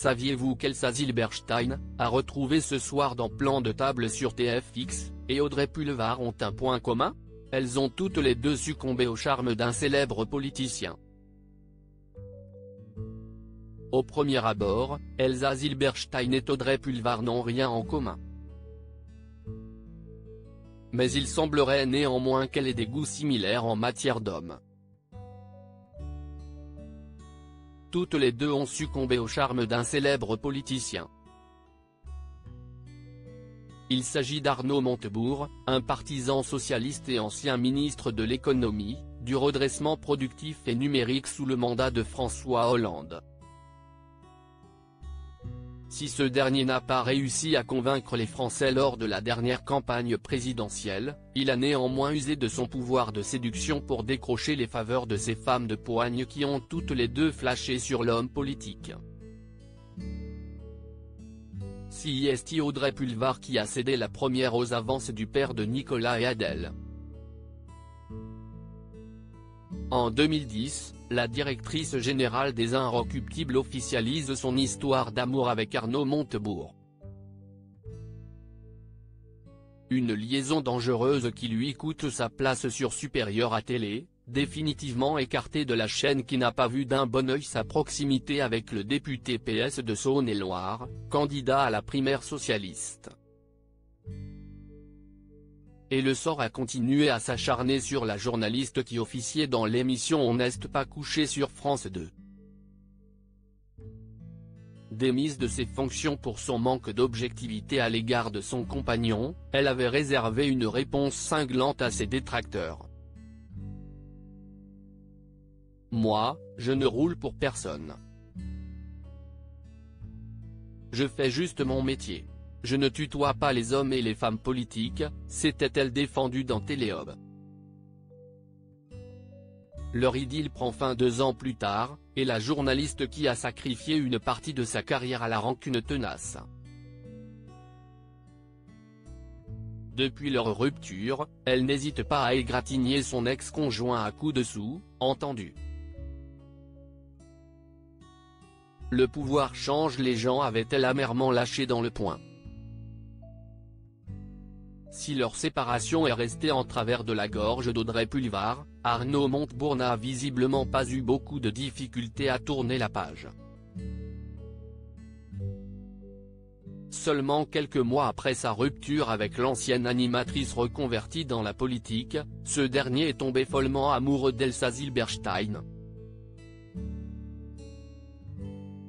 Saviez-vous qu'Elsa Zilberstein, a retrouvé ce soir dans Plan de table sur TFX, et Audrey Pulvar ont un point commun? Elles ont toutes les deux succombé au charme d'un célèbre politicien. Au premier abord, Elsa Zilberstein et Audrey Pulvar n'ont rien en commun. Mais il semblerait néanmoins qu'elle ait des goûts similaires en matière d'hommes. Toutes les deux ont succombé au charme d'un célèbre politicien. Il s'agit d'Arnaud Montebourg, un partisan socialiste et ancien ministre de l'économie, du redressement productif et numérique sous le mandat de François Hollande. Si ce dernier n'a pas réussi à convaincre les Français lors de la dernière campagne présidentielle, il a néanmoins usé de son pouvoir de séduction pour décrocher les faveurs de ces femmes de poigne qui ont toutes les deux flashé sur l'homme politique. C'est Audrey Pulvar qui a cédé la première aux avances du père de Nicolas et Adèle. En 2010, la directrice générale des Inrecuptibles officialise son histoire d'amour avec Arnaud Montebourg. Une liaison dangereuse qui lui coûte sa place sur Supérieur à Télé, définitivement écartée de la chaîne qui n'a pas vu d'un bon œil sa proximité avec le député PS de Saône-et-Loire, candidat à la primaire socialiste. Et le sort a continué à s'acharner sur la journaliste qui officiait dans l'émission On n'est pas couché sur France 2. Démise de ses fonctions pour son manque d'objectivité à l'égard de son compagnon, elle avait réservé une réponse cinglante à ses détracteurs. « Moi, je ne roule pour personne. Je fais juste mon métier. Je ne tutoie pas les hommes et les femmes politiques », s'était-elle défendue dans Téléhomme. Leur idylle prend fin 2 ans plus tard, et la journaliste qui a sacrifié une partie de sa carrière à la rancune tenace. Depuis leur rupture, elle n'hésite pas à égratigner son ex-conjoint à coups de sous, entendu. Le pouvoir change les gens, avait-elle amèrement lâché dans Le Point. Si leur séparation est restée en travers de la gorge d'Audrey Pulvar, Arnaud Montebourg n'a visiblement pas eu beaucoup de difficultés à tourner la page. Seulement quelques mois après sa rupture avec l'ancienne animatrice reconvertie dans la politique, ce dernier est tombé follement amoureux d'Elsa Zilberstein.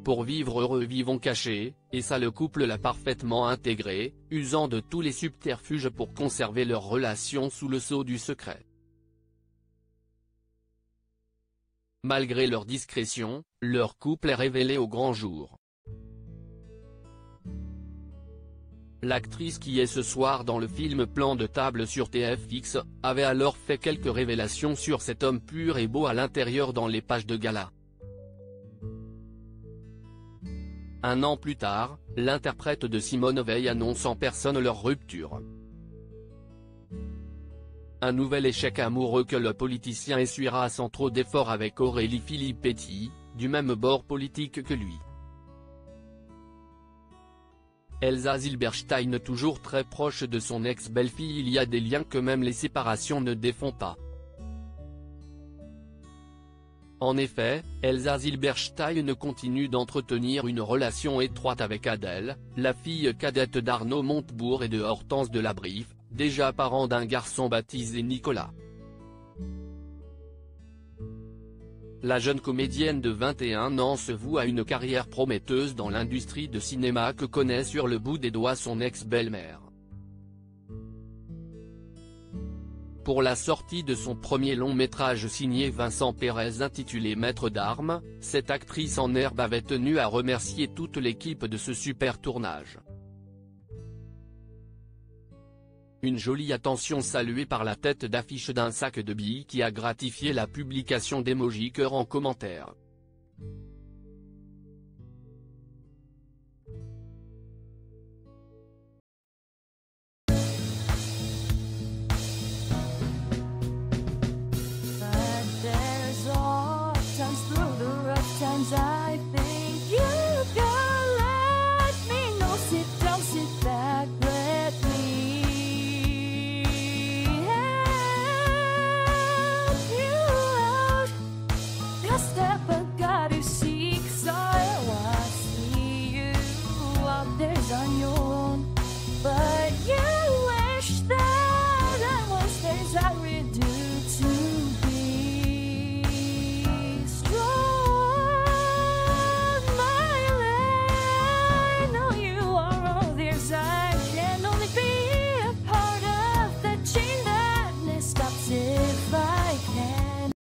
Pour vivre heureux vivons cachés, et ça le couple l'a parfaitement intégré, usant de tous les subterfuges pour conserver leur relation sous le sceau du secret. Malgré leur discrétion, leur couple est révélé au grand jour. L'actrice qui est ce soir dans le film Plan de table sur TFX, avait alors fait quelques révélations sur cet homme pur et beau à l'intérieur dans les pages de gala. Un an plus tard, l'interprète de Simone Veil annonce en personne leur rupture. Un nouvel échec amoureux que le politicien essuiera sans trop d'efforts avec Aurélie Filippetti, du même bord politique que lui. Elsa Zilberstein toujours très proche de son ex-belle-fille, il y a des liens que même les séparations ne défont pas. En effet, Elsa Zilberstein continue d'entretenir une relation étroite avec Adèle, la fille cadette d'Arnaud Montebourg et de Hortense de la Briffe, déjà parent d'un garçon baptisé Nicolas. La jeune comédienne de 21 ans se voue à une carrière prometteuse dans l'industrie de cinéma que connaît sur le bout des doigts son ex-belle-mère. Pour la sortie de son premier long-métrage signé Vincent Pérez intitulé Maître d'armes, cette actrice en herbe avait tenu à remercier toute l'équipe de ce super tournage. Une jolie attention saluée par la tête d'affiche d'un sac de billes qui a gratifié la publication d'emoji cœur en commentaire.